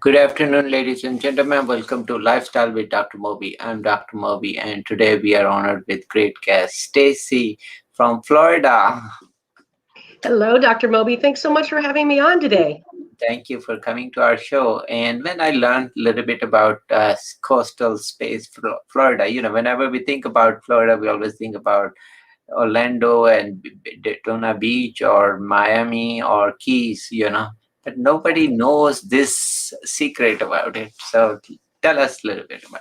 Good afternoon, ladies and gentlemen. Welcome to Lifestyle with Dr. Moby. I'm Dr. Moby, and today we are honored with great guest Stacey from Florida. Hello, Dr. Moby. Thanks so much for having me on today. Thank you for coming to our show. And when I learned a little bit about coastal space, Florida, whenever we think about Florida, we always think about Orlando and Daytona Beach or Miami or Keys. But nobody knows this secret about it. So tell us a little bit about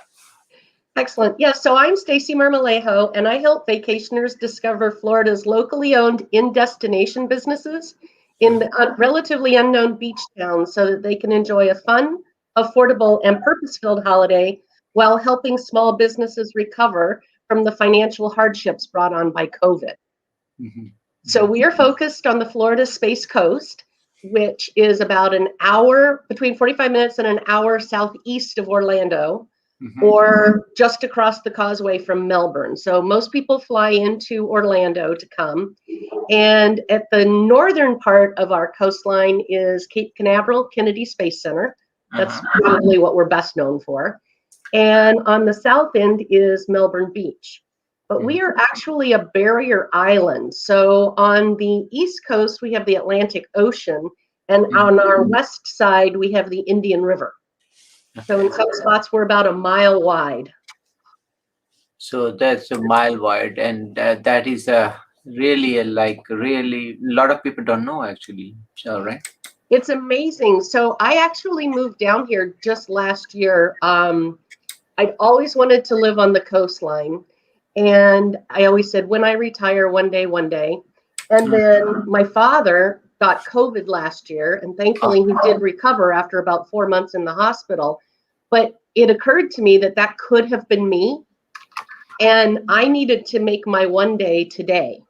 Excellent. Yeah, so I'm Stacey Marmolejo, and I help vacationers discover Florida's locally owned in-destination businesses in the relatively unknown beach towns so that they can enjoy a fun, affordable, and purpose-filled holiday while helping small businesses recover from the financial hardships brought on by COVID. it. So we are focused on the Florida Space Coast, which is about an hour, between 45 minutes and an hour southeast of Orlando, or just across the causeway from Melbourne. So most people fly into Orlando to come. And at the northern part of our coastline is Cape Canaveral Kennedy Space Center. That's probably what we're best known for. And on the south end is Melbourne Beach. But we are actually a barrier island. So on the east coast, we have the Atlantic Ocean. And on our west side, we have the Indian River. So in some spots, we're about a mile wide. So that's a mile wide, and that is a really a lot of people don't know actually. So right. It's amazing. So I actually moved down here just last year. I'd always wanted to live on the coastline. And I always said, when I retire, one day. And then my father got COVID last year, and thankfully he did recover after about 4 months in the hospital. But it occurred to me that that could have been me, and I needed to make my one day today.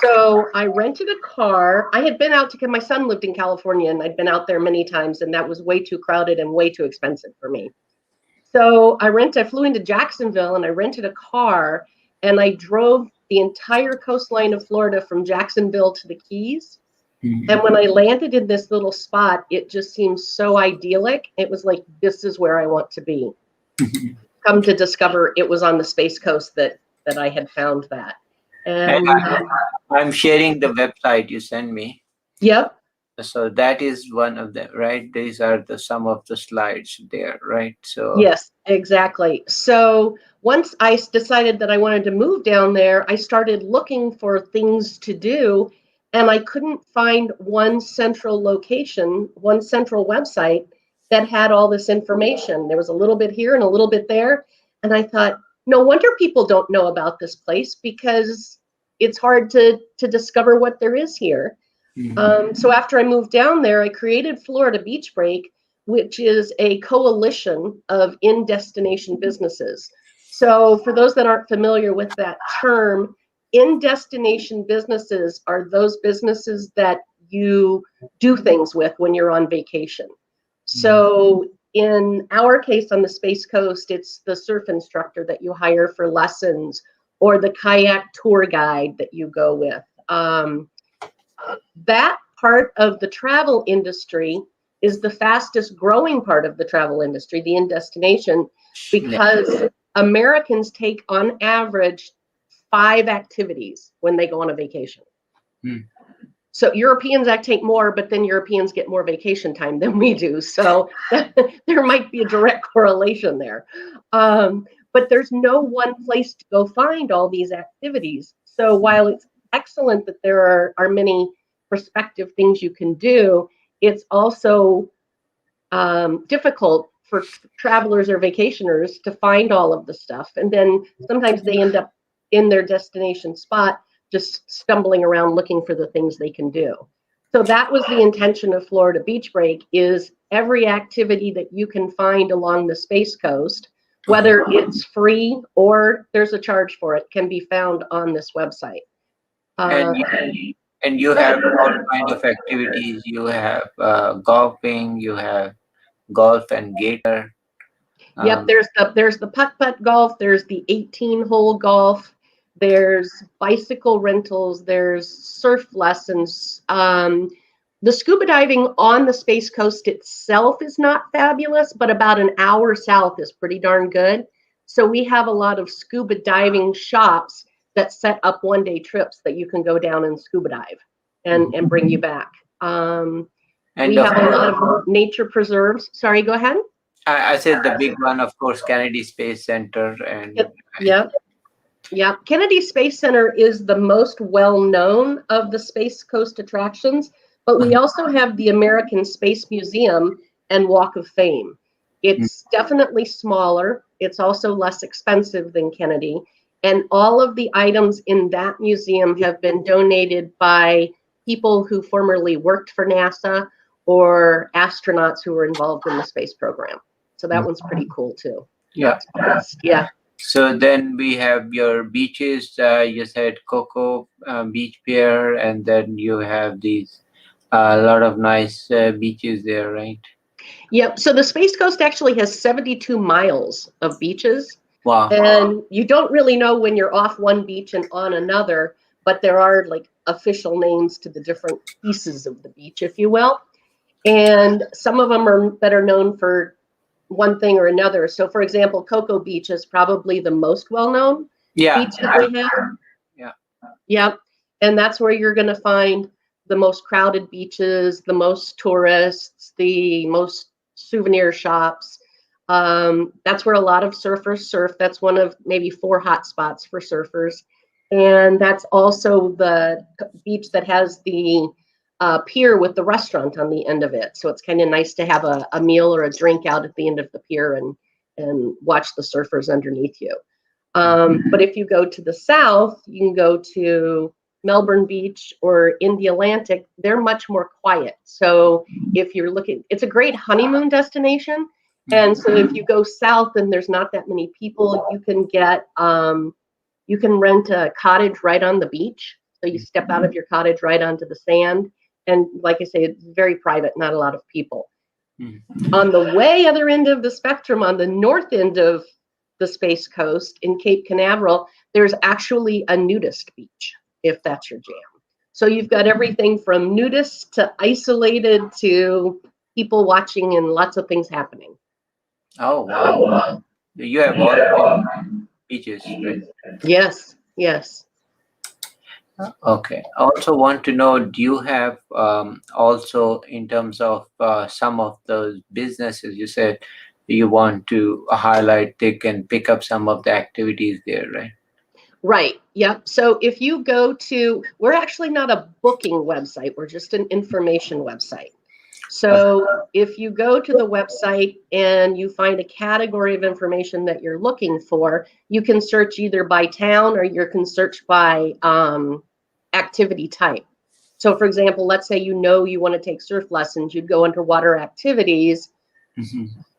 So I rented a car. I had been out my son lived in California, and I'd been out there many times, and that was way too crowded and way too expensive for me. So I flew into Jacksonville, and I rented a car, and I drove the entire coastline of Florida from Jacksonville to the Keys. And when I landed in this little spot, it just seemed so idyllic. It was like, this is where I want to be. Come to discover it was on the Space Coast that I had found that. And I'm sharing the website you sent me. Yep. So that is one of them, right? These are some of the slides there, right? So yes, exactly. So once I decided that I wanted to move down there, I started looking for things to do. And I couldn't find one central location, one central website that had all this information. There was a little bit here and a little bit there. And I thought, no wonder people don't know about this place, because it's hard to discover what there is here. So after I moved down there, I created Florida Beach Break, which is a coalition of in-destination businesses. So for those that aren't familiar with that term, in-destination businesses are those businesses that you do things with when you're on vacation. So in our case on the Space Coast, it's the surf instructor that you hire for lessons, or the kayak tour guide that you go with. That part of the travel industry is the fastest growing part of the travel industry, the in-destination, because Americans take on average 5 activities when they go on a vacation. So Europeans take more, but then Europeans get more vacation time than we do. So there might be a direct correlation there. But there's no one place to go find all these activities. So while it's excellent that there are many prospective things you can do, it's also difficult for travelers or vacationers to find all of the stuff. And then sometimes they end up in their destination spot just stumbling around looking for the things they can do. So that was the intention of Florida Beach Break, is every activity that you can find along the Space Coast, whether it's free or there's a charge for it, can be found on this website. And you have all kinds of activities. You have golfing, you have golf and gator. Yep, there's the putt-putt golf, there's the 18-hole golf, there's bicycle rentals, there's surf lessons. The scuba diving on the Space Coast itself is not fabulous, but about an hour south is pretty darn good. So we have a lot of scuba diving shops that set up one-day trips that you can go down and scuba dive and bring you back. We And of have a lot course, of nature preserves. Sorry, go ahead. I said the big one, of course, Kennedy Space Center, and Yep. Yep. Yeah, Kennedy Space Center is the most well-known of the Space Coast attractions, but we also have the American Space Museum and Walk of Fame. It's definitely smaller. It's also less expensive than Kennedy. And all of the items in that museum have been donated by people who formerly worked for NASA or astronauts who were involved in the space program. So that one's pretty cool too. yeah. Yeah. So then we have your beaches. You said Coco Beach Pier, and then you have these a lot of nice beaches there, right? Yep. So the Space Coast actually has 72 miles of beaches. Wow. And you don't really know when you're off one beach and on another, but there are like official names to the different pieces of the beach, if you will. And some of them are better known for one thing or another. So, for example, Cocoa Beach is probably the most well-known Yeah. beach that we have. Yeah. Yep. And that's where you're going to find the most crowded beaches, the most tourists, the most souvenir shops. That's where a lot of surfers surf. That's one of maybe 4 hot spots for surfers. And that's also the beach that has the pier with the restaurant on the end of it. So it's kind of nice to have a meal or a drink out at the end of the pier and watch the surfers underneath you. But if you go to the south, you can go to Melbourne Beach or in the Atlantic. They're much more quiet. So if you're looking, it's a great honeymoon destination. And so if you go south and there's not that many people, you can get, you can rent a cottage right on the beach. So you step out of your cottage right onto the sand. And like I say, it's very private, not a lot of people. On the way other end of the spectrum, on the north end of the Space Coast in Cape Canaveral, there's actually a nudist beach, if that's your jam. So you've got everything from nudists to isolated to people watching and lots of things happening. Oh wow! You have all beaches, right? Yes, yes. Okay. I also want to know, do you have also in terms of some of those businesses you said you want to highlight, they can pick up some of the activities there, right? Right. Yep. So if you go to, we're actually not a booking website, we're just an information website. So if you go to the website and you find a category of information that you're looking for, you can search either by town or you can search by activity type. So for example, let's say you want to take surf lessons, you'd go under water activities,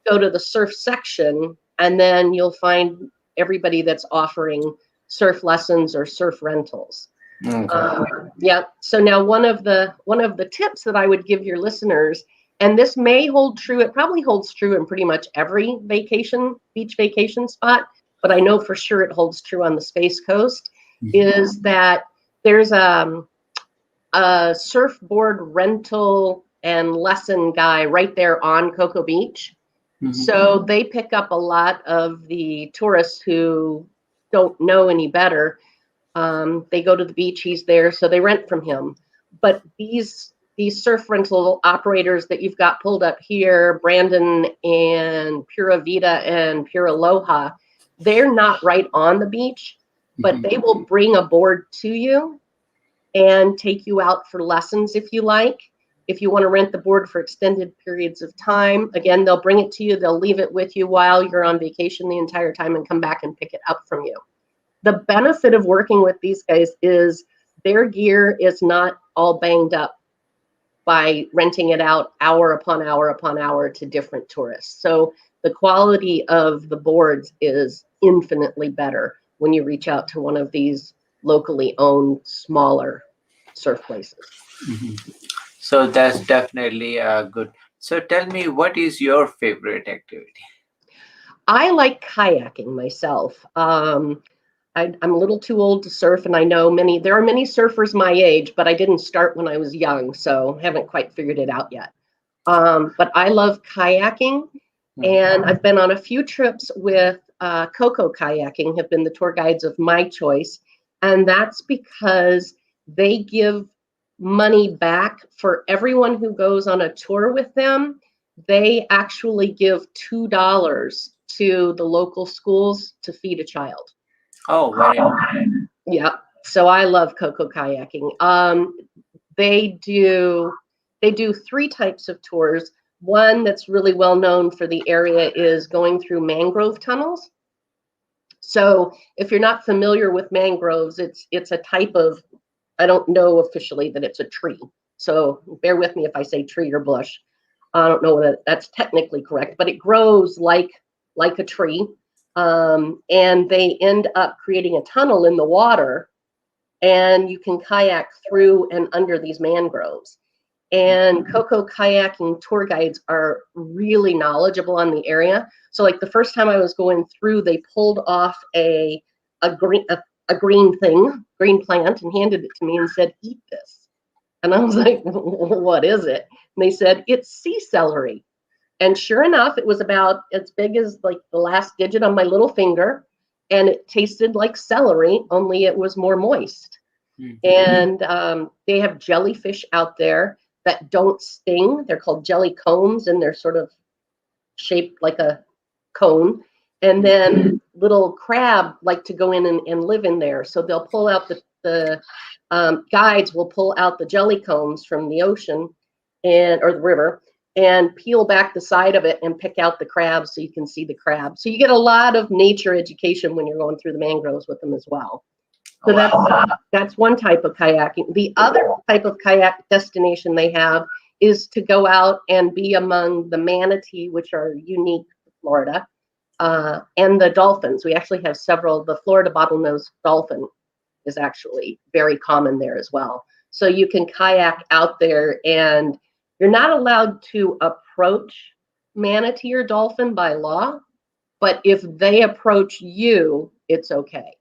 go to the surf section, and then you'll find everybody that's offering surf lessons or surf rentals. Okay. Yeah. So now one of the tips that I would give your listeners, and this may hold true, it probably holds true in pretty much every beach vacation spot, but I know for sure it holds true on the Space Coast, is that there's a surfboard rental and lesson guy right there on Cocoa Beach. So they pick up a lot of the tourists who don't know any better. They go to the beach, he's there, so they rent from him. But these surf rental operators that you've got pulled up here, Brandon and Pura Vida and Pura Aloha, they're not right on the beach, but they will bring a board to you and take you out for lessons if you like. If you want to rent the board for extended periods of time, again, they'll bring it to you, they'll leave it with you while you're on vacation the entire time and come back and pick it up from you. The benefit of working with these guys is their gear is not all banged up by renting it out hour upon hour upon hour to different tourists. So the quality of the boards is infinitely better when you reach out to one of these locally owned smaller surf places. So that's definitely good. So tell me, what is your favorite activity? I like kayaking myself. I'm a little too old to surf, and I know there are many surfers my age, but I didn't start when I was young, so haven't quite figured it out yet. But I love kayaking, and I've been on a few trips with Coco Kayaking, have been the tour guides of my choice, and that's because they give money back for everyone who goes on a tour with them. They actually give $2 to the local schools to feed a child. Oh, very. Yeah. So I love Coco Kayaking. They do three types of tours. One that's really well known for the area is going through mangrove tunnels. So if you're not familiar with mangroves, it's a type of, I don't know officially that it's a tree. So bear with me if I say tree or bush. I don't know whether that's technically correct, but it grows like a tree. And they end up creating a tunnel in the water, and you can kayak through and under these mangroves. And Coco Kayaking tour guides are really knowledgeable on the area. So like the first time I was going through, they pulled off a green plant and handed it to me and said, "Eat this." And I was like, "What is it?" And they said, "It's sea celery." And sure enough, it was about as big as like the last digit on my little finger. And it tasted like celery, only it was more moist. And they have jellyfish out there that don't sting. They're called jelly combs, and they're sort of shaped like a cone. And then little crab like to go in and live in there. So they'll pull out the guides will pull out the jelly combs from the ocean or the river, and peel back the side of it and pick out the crabs so you can see the crabs. So you get a lot of nature education when you're going through the mangroves with them as well. So that's one type of kayaking. The other type of kayak destination they have is to go out and be among the manatee, which are unique to Florida, and the dolphins. We actually have several. The Florida bottlenose dolphin is actually very common there as well. So you can kayak out there, and you're not allowed to approach manatee or dolphin by law, but if they approach you, it's okay.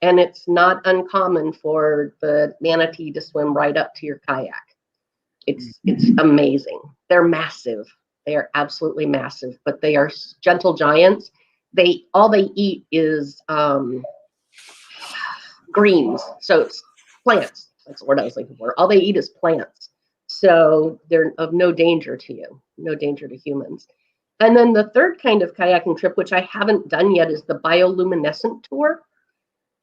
And it's not uncommon for the manatee to swim right up to your kayak. It's amazing. They're massive. They are absolutely massive, but they are gentle giants. All they eat is greens. So it's plants. That's the word I was looking for. All they eat is plants. So they're of no danger to you, no danger to humans. And then the third kind of kayaking trip, which I haven't done yet, is the bioluminescent tour.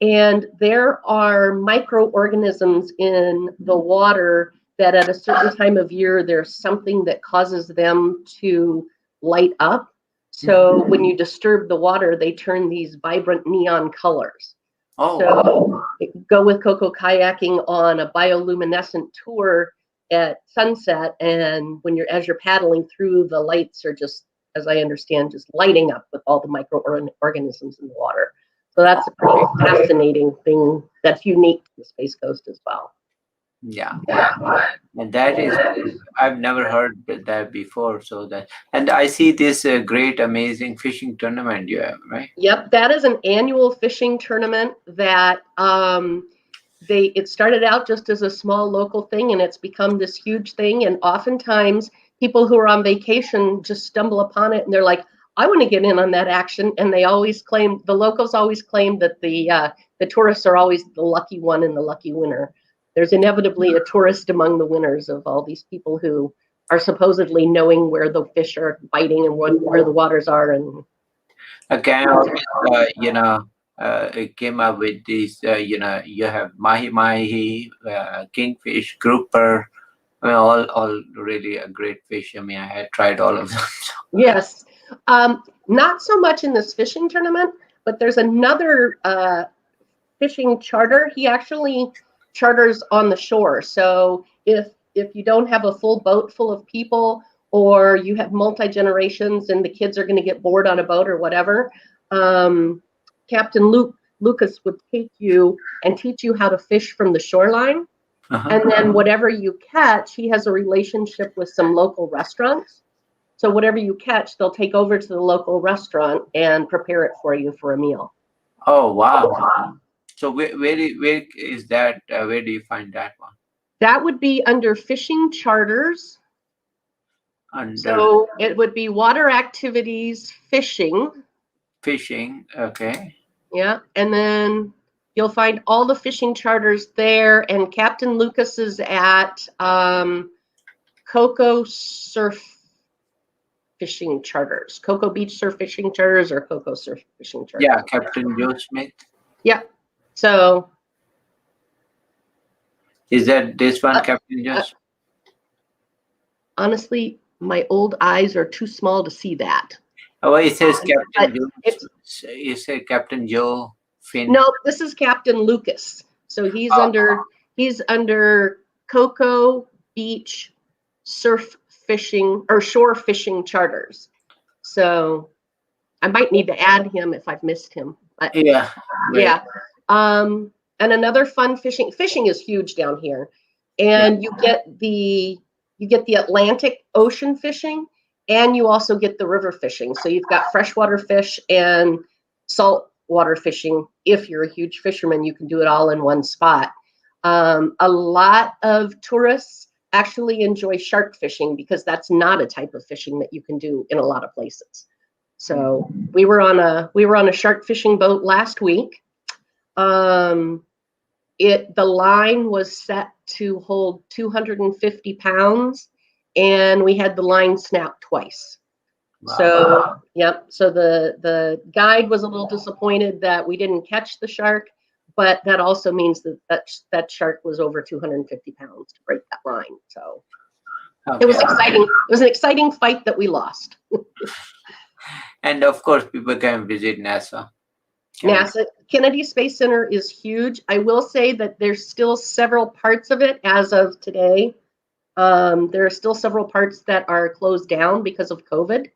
And there are microorganisms in the water that at a certain time of year, there's something that causes them to light up. So when you disturb the water, they turn these vibrant neon colors. Oh. So go with Coco Kayaking on a bioluminescent tour at sunset, and as you're paddling through, the lights are just, as I understand, just lighting up with all the microorganisms in the water. So that's a pretty fascinating thing that's unique to the Space Coast as well. Yeah, and that is, I've never heard that before. And I see this great, amazing fishing tournament you have, right? Yep, that is an annual fishing tournament that it started out just as a small local thing, and it's become this huge thing. And oftentimes people who are on vacation just stumble upon it, and they're like, "I want to get in on that action." And the locals always claim that the tourists are always the lucky one and the lucky winner. There's inevitably a tourist among the winners of all these people who are supposedly knowing where the fish are biting and where the waters are. And again, it came up with these, you have mahi, kingfish, grouper. I mean, all really a great fish. I mean, I had tried all of them. Yes. Not so much in this fishing tournament, but there's another fishing charter. He actually charters on the shore. So if you don't have a full boat full of people, or you have multi-generations and the kids are going to get bored on a boat or whatever, Captain Lucas would take you and teach you how to fish from the shoreline. And then whatever you catch, he has a relationship with some local restaurants. So whatever you catch, they'll take over to the local restaurant and prepare it for you for a meal. Oh, wow. So where is that? Where do you find that one? That would be under fishing charters. Under So it would be water activities, fishing. fishing. Okay. Yeah. And then you'll find all the fishing charters there. And Captain Lucas is at Cocoa Surf Fishing Charters, Cocoa Beach Surf Fishing Charters, or Cocoa Surf Fishing Charters. Yeah, Captain Joe Smith. Yeah. So Is that this one, Captain Joe? honestly, my old eyes are too small to see that. Oh, it says Captain But Joe. You say Captain Joe Finn. no, this is Captain Lucas. So he's Oh. under Cocoa Beach Surf Fishing or Shore Fishing Charters. So I might need to add him if I've missed him. But Yeah. Great. yeah. And another fun fishing is huge down here. And you get the Atlantic Ocean fishing, and you also get the river fishing. So you've got freshwater fish and saltwater fishing. If you're a huge fisherman, you can do it all in one spot. A lot of tourists actually enjoy shark fishing because that's not a type of fishing that you can do in a lot of places. So we were on a shark fishing boat last week. The line was set to hold 250 pounds, and we had the line snap twice. Wow. So yep. So the guide was a little disappointed that we didn't catch the shark, but that also means that shark was over 250 pounds to break that line. So it was exciting. It was an exciting fight that we lost. And of course, people can visit NASA. NASA Kennedy Space Center is huge. I will say that there's still several parts of it as of today. There are still several parts that are closed down because of COVID.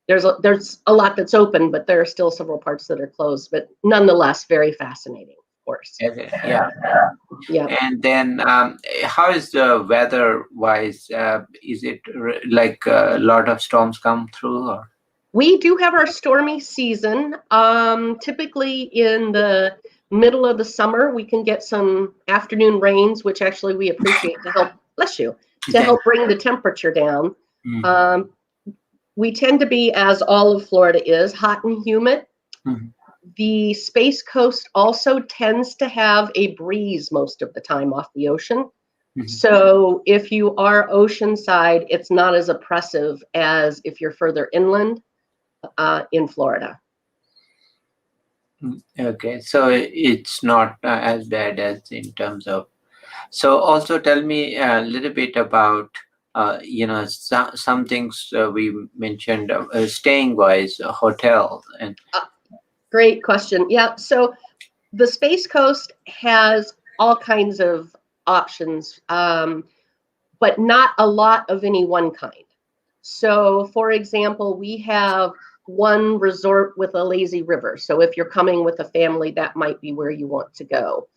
There's a lot that's open, but there are still several parts that are closed. But nonetheless, very fascinating, of course. Okay. Yeah. Yeah. And then, how is the weather-wise? Is it like a lot of storms come through? Or? We do have our stormy season. Typically in the middle of the summer, we can get some afternoon rains, which actually we appreciate to help, bless you, to help bring the temperature down. Mm-hmm. We tend to be, as all of Florida is, hot and humid. Mm-hmm. The Space Coast also tends to have a breeze most of the time off the ocean. Mm-hmm. So if you are oceanside, it's not as oppressive as if you're further inland in Florida. Okay, so it's not as bad as in terms of. So also tell me a little bit about, some things we mentioned, staying wise, hotels and. Great question. Yeah, so the Space Coast has all kinds of options, but not a lot of any one kind. So, for example, we have one resort with a lazy river. So if you're coming with a family, that might be where you want to go.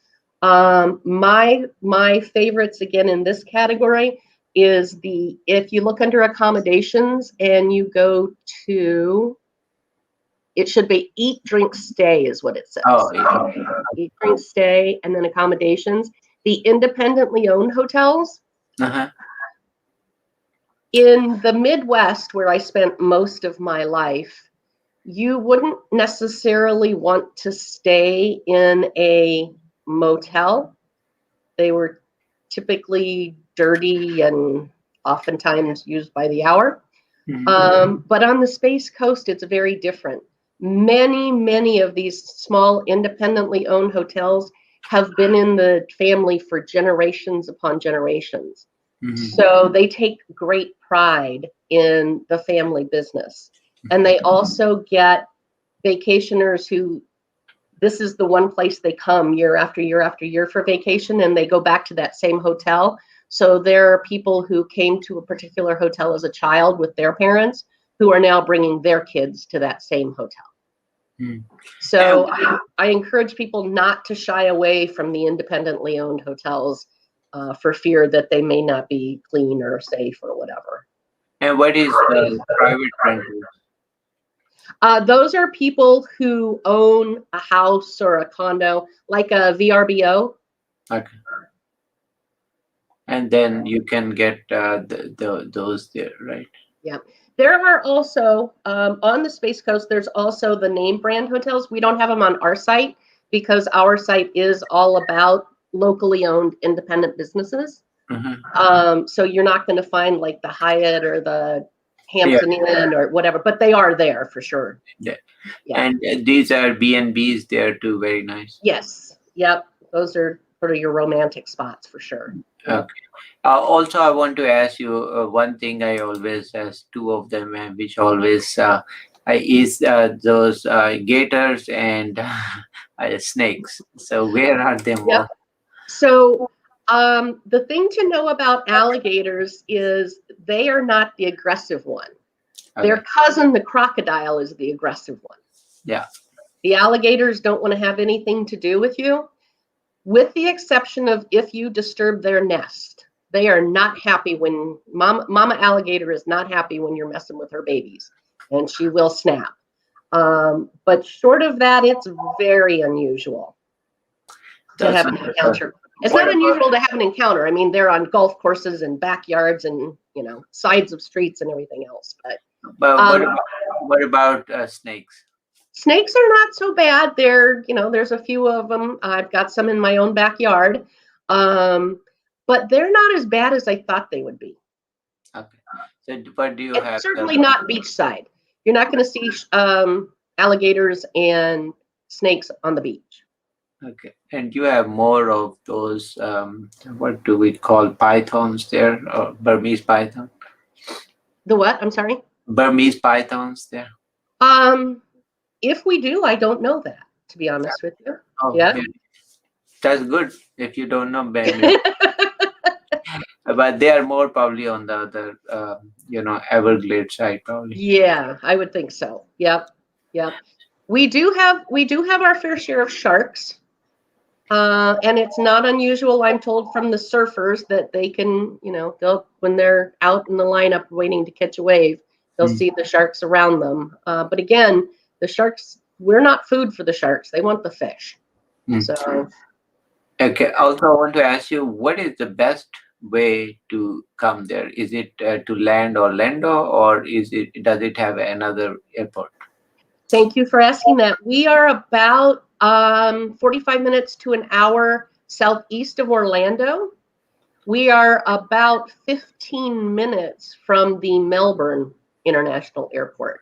My favorites, again, in this category is if you look under accommodations and you go to, it should be eat, drink, stay is what it says. Oh, yeah. Eat, drink, stay, and then accommodations. The independently owned hotels. Uh-huh. In the Midwest, where I spent most of my life, you wouldn't necessarily want to stay in a motel. They were typically dirty and oftentimes used by the hour. Mm-hmm. But on the Space Coast, it's very different. Many of these small independently owned hotels have been in the family for generations upon generations. Mm-hmm. So they take great pride in the family business. And they also get vacationers who, this is the one place they come year after year after year for vacation, and they go back to that same hotel. So there are people who came to a particular hotel as a child with their parents who are now bringing their kids to that same hotel. Mm. So I encourage people not to shy away from the independently owned hotels for fear that they may not be clean or safe or whatever. And what is the private rental? Those are people who own a house or a condo, like a VRBO. Okay. And then you can get those there, right? Yeah. There are also, on the Space Coast, there's also the name brand hotels. We don't have them on our site because our site is all about locally owned independent businesses. So you're not going to find like the Hyatt or the Yeah. Hampton Inn or whatever, but they are there for sure. Yeah. Yeah. And these are B&Bs there too. Very nice. Yes. Yep. Those are sort of your romantic spots for sure. Yep. Okay. Also, I want to ask you one thing. I always ask two of them, which always is those gators and snakes. So where are they Yep. more? So the thing to know about alligators is they are not the aggressive one. Okay. Their cousin, the crocodile, is the aggressive one. Yeah. The alligators don't want to have anything to do with you, with the exception of if you disturb their nest. They are not happy when mama alligator is not happy when you're messing with her babies, and she will snap. But short of that, it's very unusual to have an encounter. It's not unusual to have an encounter. I mean, they're on golf courses and backyards and sides of streets and everything else. But what about snakes? snakes are not so bad. There's a few of them. I've got some in my own backyard, but they're not as bad as I thought they would be. Okay. So, but do you It's have certainly not beachside. You're not going to see alligators and snakes on the beach. Okay. And you have more of those, what do we call pythons there, or Burmese python? The what? I'm sorry? Burmese pythons there. If we do, I don't know that, to be honest with you. Oh, Yeah. That's good if you don't know Burmese. But they are more probably on the other, Everglade side probably. Yeah, I would think so. Yep. Yep. We do have our fair share of sharks. And it's not unusual, I'm told from the surfers, that they can, they'll, when they're out in the lineup waiting to catch a wave, they'll see the sharks around them. But again, the sharks, we're not food for the sharks. They want the fish. So. Okay. Also, I want to ask you, what is the best way to come there? Is it to land Orlando, or does it have another airport? Thank you for asking that. We are about 45 minutes to an hour southeast of Orlando. We are about 15 minutes from the Melbourne International Airport.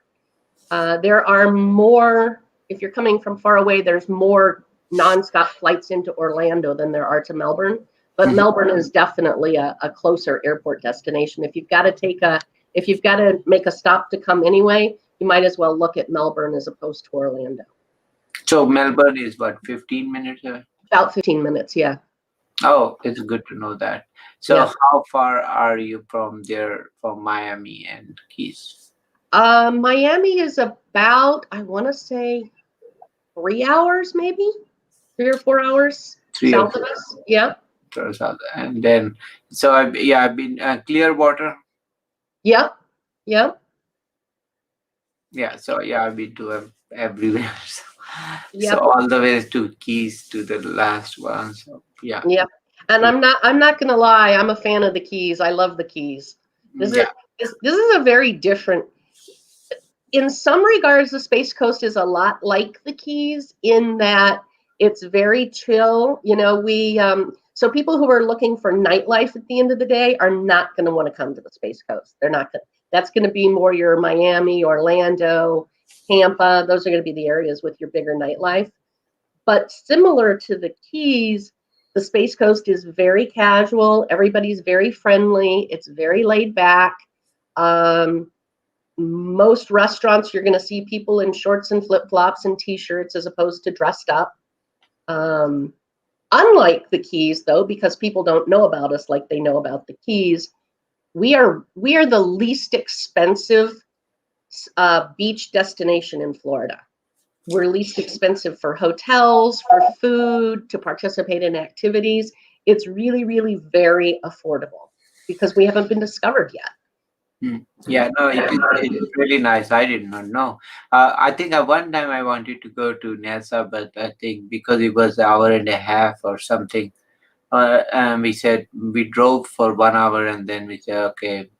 There are more, if you're coming from far away, there's more nonstop flights into Orlando than there are to Melbourne. But Melbourne is definitely a closer airport destination. If you've got to make a stop to come anyway, you might as well look at Melbourne as opposed to Orlando. So Melbourne is what, 15 minutes away? About 15 minutes, yeah. Oh, it's good to know that. So how far are you from there, from Miami and Keys? Miami is about, I want to say, 3 hours, maybe 3 or 4 hours south of us. Yeah. South, and then I've been Clearwater. Yep. Yep. Yeah. So I've been to everywhere. Yep. So all the way to Keys to the last one. So yeah. Yep. And I'm not gonna lie, I'm a fan of the Keys. I love the Keys. This is a very different. In some regards, the Space Coast is a lot like the Keys in that it's very chill. So people who are looking for nightlife at the end of the day are not going to want to come to the Space Coast. They're not going. That's going to be more your Miami, Orlando, Tampa. Those are going to be the areas with your bigger nightlife. But similar to the Keys, the Space Coast is very casual. Everybody's very friendly. It's very laid back. Most restaurants, you're going to see people in shorts and flip-flops and T-shirts as opposed to dressed up. Unlike the Keys, though, because people don't know about us like they know about the Keys, we are the least expensive beach destination in Florida. We're least expensive for hotels, for food, to participate in activities. It's really, really very affordable because we haven't been discovered yet. Hmm. Yeah, no, it's really nice. I did not know. I think at one time I wanted to go to NASA, but I think because it was an hour and a half or something, and we said we drove for 1 hour and then we said, okay,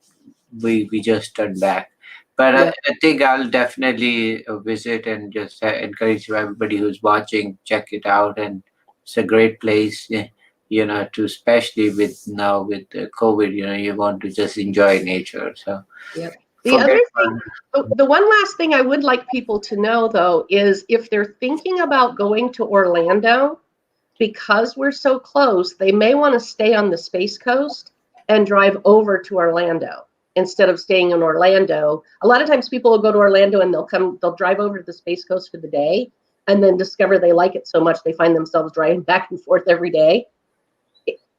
we just turned back. But Yeah, I think I'll definitely visit and just encourage everybody who's watching, check it out. And it's a great place, to especially with now with COVID, you want to just enjoy nature. So yeah. The other forget thing, fun. the one last thing I would like people to know though is if they're thinking about going to Orlando, because we're so close, they may want to stay on the Space Coast and drive over to Orlando instead of staying in Orlando. A lot of times people will go to Orlando and they'll drive over to the Space Coast for the day and then discover they like it so much they find themselves driving back and forth every day.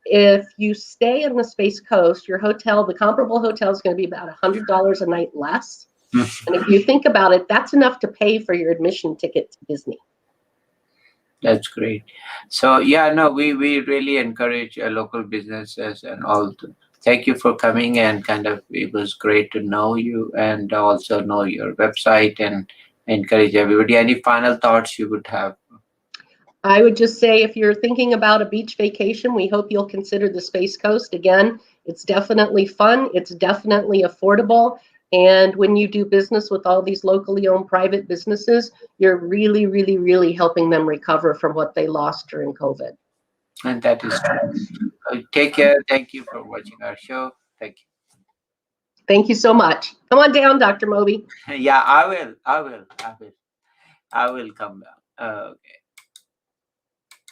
If you stay in the Space Coast, your hotel, the comparable hotel is going to be about $100 a night less. And if you think about it, that's enough to pay for your admission ticket to Disney. That's great. So yeah, no, we really encourage local businesses and all. Thank you for coming, and kind of it was great to know you and also know your website and encourage everybody. Any final thoughts you would have? I would just say if you're thinking about a beach vacation, we hope you'll consider the Space Coast. Again, it's definitely fun, it's definitely affordable. And when you do business with all these locally owned private businesses, you're really, really, really helping them recover from what they lost during COVID. And that is true. Take care. Thank you for watching our show. Thank Thank you so much. Come on down, Dr. Moby. you. Yeah, I will. I will. I will. I will come down. Okay.